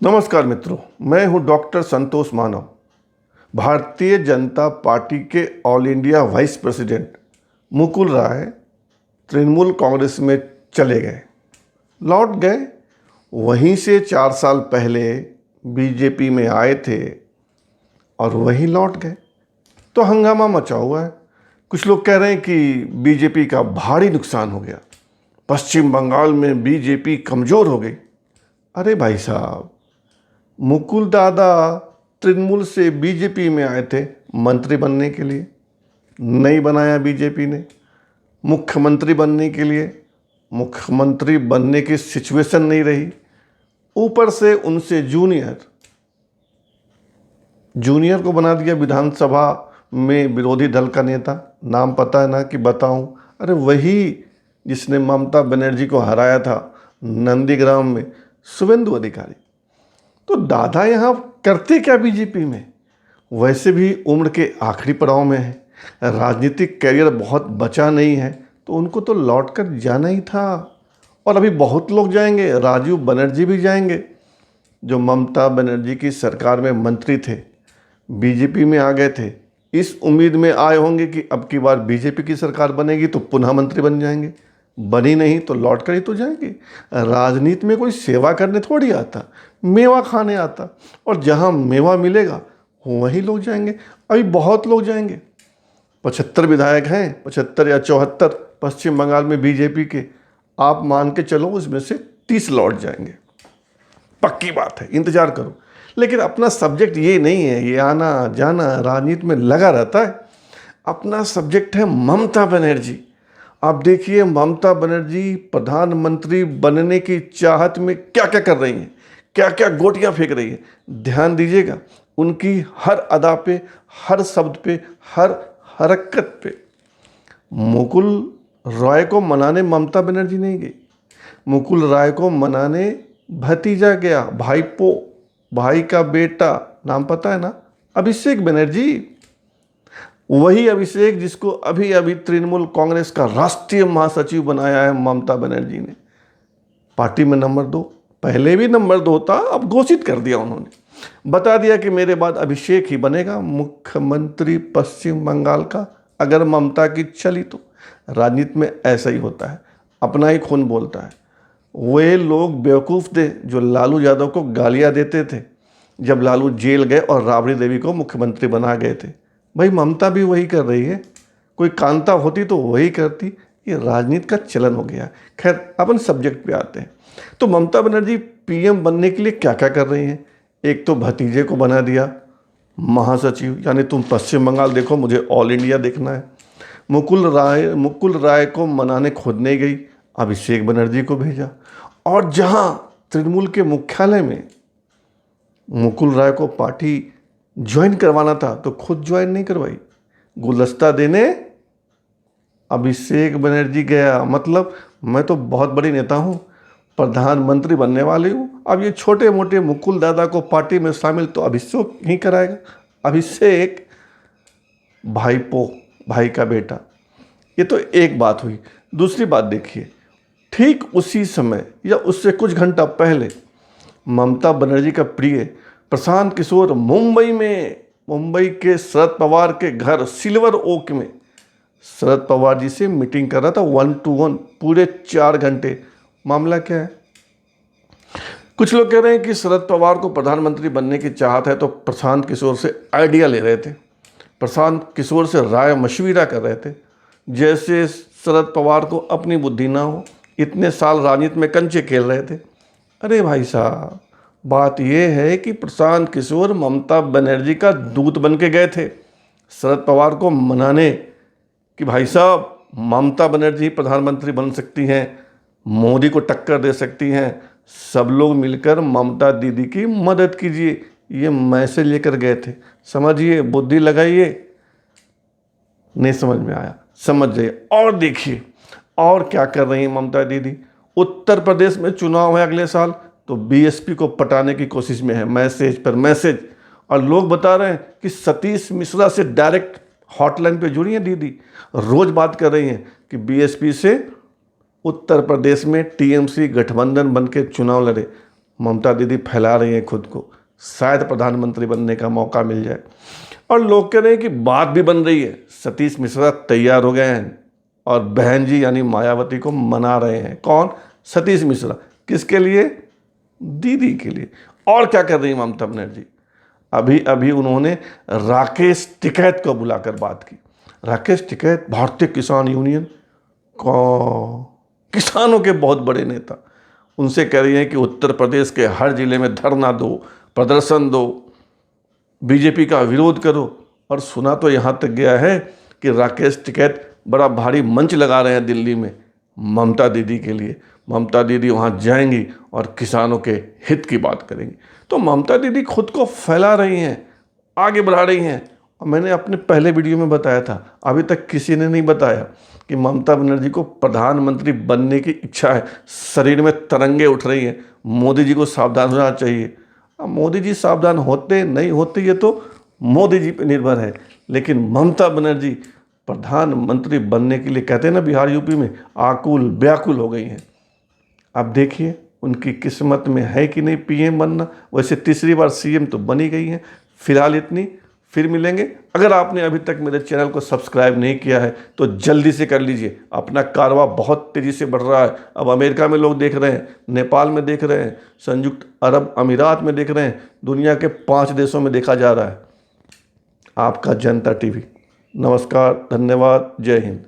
नमस्कार मित्रों, मैं हूं डॉक्टर संतोष मानव। भारतीय जनता पार्टी के all India vice president Mukul Roy Trinamool Congress में चले गए, लौट गए। वहीं से 4 साल पहले बीजेपी में आए थे और वहीं लौट गए। तो हंगामा मचा हुआ है। कुछ लोग कह रहे हैं कि बीजेपी का भारी नुकसान हो गया, पश्चिम बंगाल में बीजेपी कमज़ोर हो गई। अरे भाई साहब, मुकुल दादा तृणमूल से बीजेपी में आए थे मंत्री बनने के लिए, नहीं बनाया बीजेपी ने। मुख्यमंत्री बनने के लिए मुख्यमंत्री बनने की सिचुएशन नहीं रही। ऊपर से उनसे जूनियर को बना दिया विधानसभा में विरोधी दल का नेता। नाम पता है ना कि बताऊं? अरे वही जिसने ममता बनर्जी को हराया था नंदीग्राम में, शुभेंदु अधिकारी। तो दादा यहाँ करते क्या बीजेपी में? वैसे भी उम्र के आखिरी पड़ाव में है, राजनीतिक कैरियर बहुत बचा नहीं है, तो उनको तो लौट कर जाना ही था। और अभी बहुत लोग जाएंगे, राजीव बनर्जी भी जाएंगे जो ममता बनर्जी की सरकार में मंत्री थे, बीजेपी में आ गए थे। इस उम्मीद में आए होंगे कि अब की बार बीजेपी की सरकार बनेगी तो पुनः मंत्री बन जाएंगे, बनी नहीं तो लौट कर ही तो जाएंगे। राजनीति में कोई सेवा करने थोड़ी आता, मेवा खाने आता, और जहां मेवा मिलेगा वहीं लोग जाएंगे। अभी बहुत लोग जाएंगे, 75 विधायक हैं, 75 या 74 पश्चिम बंगाल में बीजेपी के। आप मान के चलो उसमें से 30 लौट जाएंगे, पक्की बात है, इंतजार करो। लेकिन अपना सब्जेक्ट ये नहीं है, ये आना जाना राजनीति में लगा रहता है। अपना सब्जेक्ट है ममता बनर्जी। आप देखिए ममता बनर्जी प्रधानमंत्री बनने की चाहत में क्या क्या कर रही हैं, क्या क्या गोटियां फेंक रही है। ध्यान दीजिएगा उनकी हर अदा पे, हर शब्द पे, हर हरकत पे। मुकुल राय को मनाने ममता बनर्जी नहीं गई, मुकुल राय को मनाने भतीजा गया, भाईपो, भाई का बेटा, नाम पता है ना, अभिषेक बनर्जी। वही अभिषेक जिसको अभी अभी तृणमूल कांग्रेस का राष्ट्रीय महासचिव बनाया है ममता बनर्जी ने। पार्टी में नंबर 2, पहले भी नंबर 2 था, अब घोषित कर दिया उन्होंने, बता दिया कि मेरे बाद अभिषेक ही बनेगा मुख्यमंत्री पश्चिम बंगाल का, अगर ममता की चली तो। राजनीति में ऐसा ही होता है, अपना ही खून बोलता है। वे लोग बेवकूफ़ थे जो लालू यादव को गालियां देते थे जब लालू जेल गए और राबड़ी देवी को मुख्यमंत्री बना गए थे। भाई ममता भी वही कर रही है, कोई कांता होती तो वही करती। ये राजनीति का चलन हो गया। खैर अपन सब्जेक्ट पे आते हैं। तो ममता बनर्जी पीएम बनने के लिए क्या क्या कर रही हैं? एक तो भतीजे को बना दिया महासचिव, यानी तुम पश्चिम बंगाल देखो, मुझे ऑल इंडिया देखना है। मुकुल राय को मनाने खुद नहीं गई, अभिषेक बनर्जी को भेजा। और जहां तृणमूल के मुख्यालय में मुकुल राय को पार्टी ज्वाइन करवाना था तो खुद ज्वाइन नहीं करवाई, गुलदस्ता देने अभिषेक बनर्जी गया। मतलब मैं तो बहुत बड़ी नेता हूं, प्रधानमंत्री बनने वाली हूं, अब ये छोटे मोटे मुकुल दादा को पार्टी में शामिल तो अभिषेक ही कराएगा। अभिषेक भाईपो, भाई का बेटा। ये तो एक बात हुई। दूसरी बात देखिए, ठीक उसी समय या उससे कुछ घंटा पहले ममता बनर्जी का प्रिय प्रशांत किशोर मुंबई के शरद पवार के घर सिल्वर ओक में शरद पवार जी से मीटिंग कर रहा था, 1 to 1 पूरे 4 घंटे। मामला क्या है? कुछ लोग कह रहे हैं कि शरद पवार को प्रधानमंत्री बनने की चाहत है तो प्रशांत किशोर से आइडिया ले रहे थे, प्रशांत किशोर से राय मशविरा कर रहे थे, जैसे शरद पवार को अपनी बुद्धि ना हो, इतने साल राजनीति में कंचे खेल रहे थे। अरे भाई साहब, बात यह है कि प्रशांत किशोर ममता बनर्जी का दूत बन के गए थे शरद पवार को मनाने कि भाई साहब ममता बनर्जी प्रधानमंत्री बन सकती हैं, मोदी को टक्कर दे सकती हैं, सब लोग मिलकर ममता दीदी की मदद कीजिए। ये मैसेज लेकर गए थे। समझिए, बुद्धि लगाइए। नहीं समझ में आया, समझ जाइए। और देखिए और क्या कर रही हैं ममता दीदी। उत्तर प्रदेश में चुनाव है अगले साल, तो बीएसपी को पटाने की कोशिश में है, मैसेज पर मैसेज। और लोग बता रहे हैं कि सतीश मिश्रा से डायरेक्ट हॉटलाइन पे जुड़ी हैं दीदी, रोज बात कर रही हैं कि बीएसपी से उत्तर प्रदेश में टीएमसी गठबंधन बन के चुनाव लड़े। ममता दीदी फैला रही हैं खुद को, शायद प्रधानमंत्री बनने का मौका मिल जाए। और लोग कह रहे हैं कि बात भी बन रही है, सतीश मिश्रा तैयार हो गए हैं और बहन जी यानी मायावती को मना रहे हैं। कौन? सतीश मिश्रा। किसके लिए? दीदी के लिए। और क्या कर रही है ममता बनर्जी? अभी अभी उन्होंने राकेश टिकैत को बुलाकर बात की। राकेश टिकैत भारतीय किसान यूनियन किसानों के बहुत बड़े नेता, उनसे कह रही हैं कि उत्तर प्रदेश के हर जिले में धरना दो, प्रदर्शन दो, बीजेपी का विरोध करो। और सुना तो यहाँ तक गया है कि राकेश टिकैत बड़ा भारी मंच लगा रहे हैं दिल्ली में ममता दीदी के लिए। ममता दीदी वहाँ जाएंगी और किसानों के हित की बात करेंगी। तो ममता दीदी खुद को फैला रही हैं, आगे बढ़ा रही हैं। और मैंने अपने पहले वीडियो में बताया था, अभी तक किसी ने नहीं बताया कि ममता बनर्जी को प्रधानमंत्री बनने की इच्छा है, शरीर में तरंगे उठ रही हैं। मोदी जी को सावधान होना चाहिए। अब मोदी जी सावधान होते नहीं होते ये तो मोदी जी पे निर्भर है, लेकिन ममता बनर्जी प्रधानमंत्री बनने के लिए, कहते हैं ना बिहार यूपी में, आकुल व्याकुल हो गई हैं। अब देखिए उनकी किस्मत में है कि नहीं पीएम बनना। वैसे तीसरी बार सीएम तो बनी गई हैं। फिलहाल इतनी, फिर मिलेंगे। अगर आपने अभी तक मेरे चैनल को सब्सक्राइब नहीं किया है तो जल्दी से कर लीजिए। अपना कारवा बहुत तेज़ी से बढ़ रहा है। अब अमेरिका में लोग देख रहे हैं, नेपाल में देख रहे हैं, संयुक्त अरब अमीरात में देख रहे हैं, दुनिया के 5 देशों में देखा जा रहा है। आपका जनता टीवी। नमस्कार, धन्यवाद, जय हिंद।